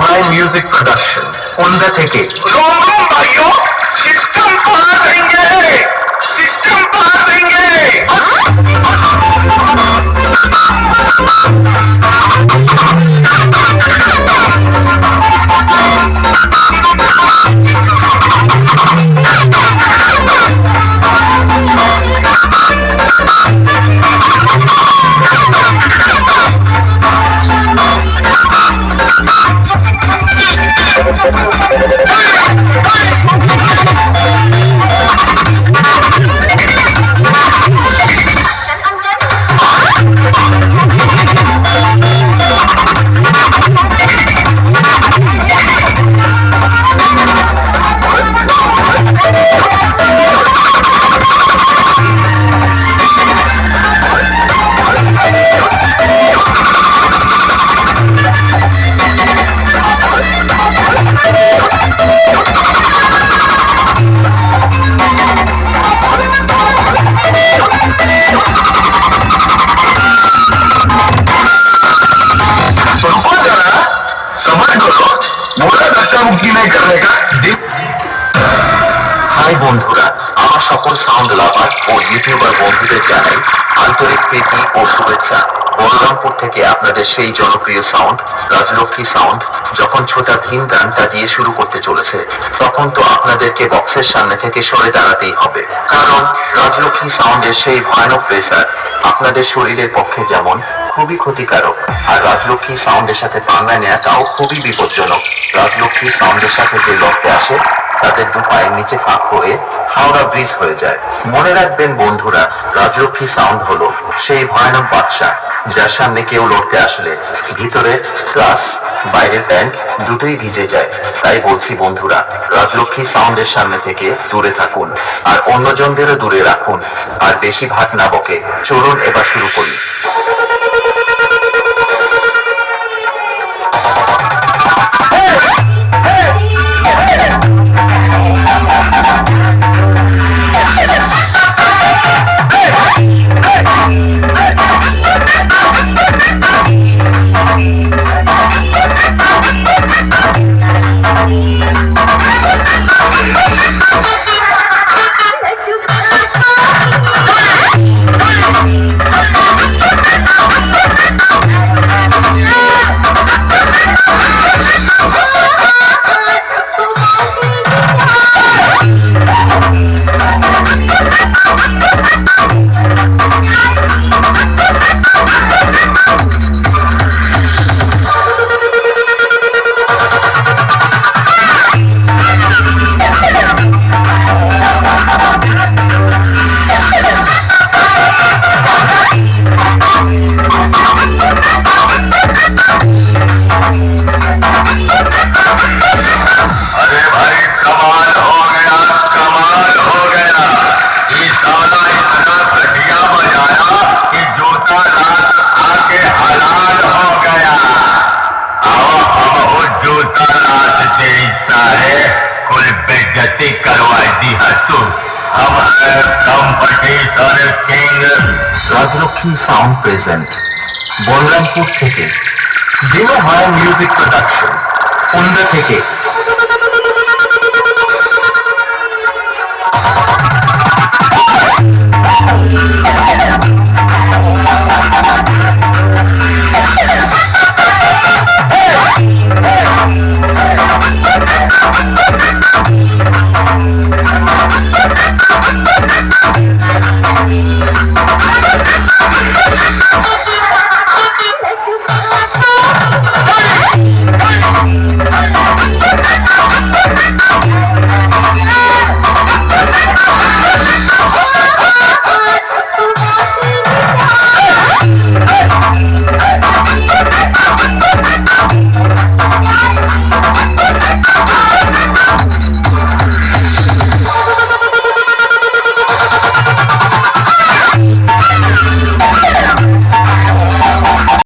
भाई music production उमदा থেকে रोम रोम भाइयों सिस्टम पार देंगे सिस्टम पार देंगे হাই বন্ধুরা, আমার সকল সাউন্ড লাভার ও ইউটিউবার বন্ধুদের জানাই আন্তরিক প্রীতি ও শুভেচ্ছা। বলরামপুর থেকে আপনাদের সেই জনপ্রিয় সাউন্ড রাজলক্ষ্মী সাউন্ড যখন ছোটা ভীম গানটা দিয়ে শুরু করতে চলেছে, তখন তো আপনাদেরকে বক্সের সামনে থেকে সরে দাঁড়াতেই হবে, কারণ রাজলক্ষ্মী সাউন্ডের সেই ভয়ানক প্রেসার আপনাদের শরীরের পক্ষে যেমন খুবই ক্ষতিকারক, আর রাজলক্ষ্মী সাউন্ডের সাথে পাঙ্গা নেওয়াটাও খুবই বিপজ্জনক। রাজলক্ষ্মী সাউন্ডের সাথে যে লড়তে আসে তাদের দু পায়ের নিচে ফাঁক হয়ে হাওড়া ব্রিজ হয়ে যায়। মনে রাখবেন বন্ধুরা, রাজলক্ষ্মী সাউন্ড হলো সেই ভয়ানক বাদশা যার সামনে কেউ লড়তে আসলে ভিতরে প্লাস বাইরের প্যান্ট দুটোই ভিজে যায়। তাই বলছি বন্ধুরা, রাজলক্ষ্মী সাউন্ডের সামনে থেকে দূরে থাকুন আর অন্যজনদেরও দূরে রাখুন, আর বেশি ভাট না বকে চলুন এবার শুরু করি। রাজলক্ষ্মী সাউন্ড প্রেজেন্ট বলরামপুর থেকে জিনো ভাই মিউজিক প্রোডাকশন উমদা থেকে।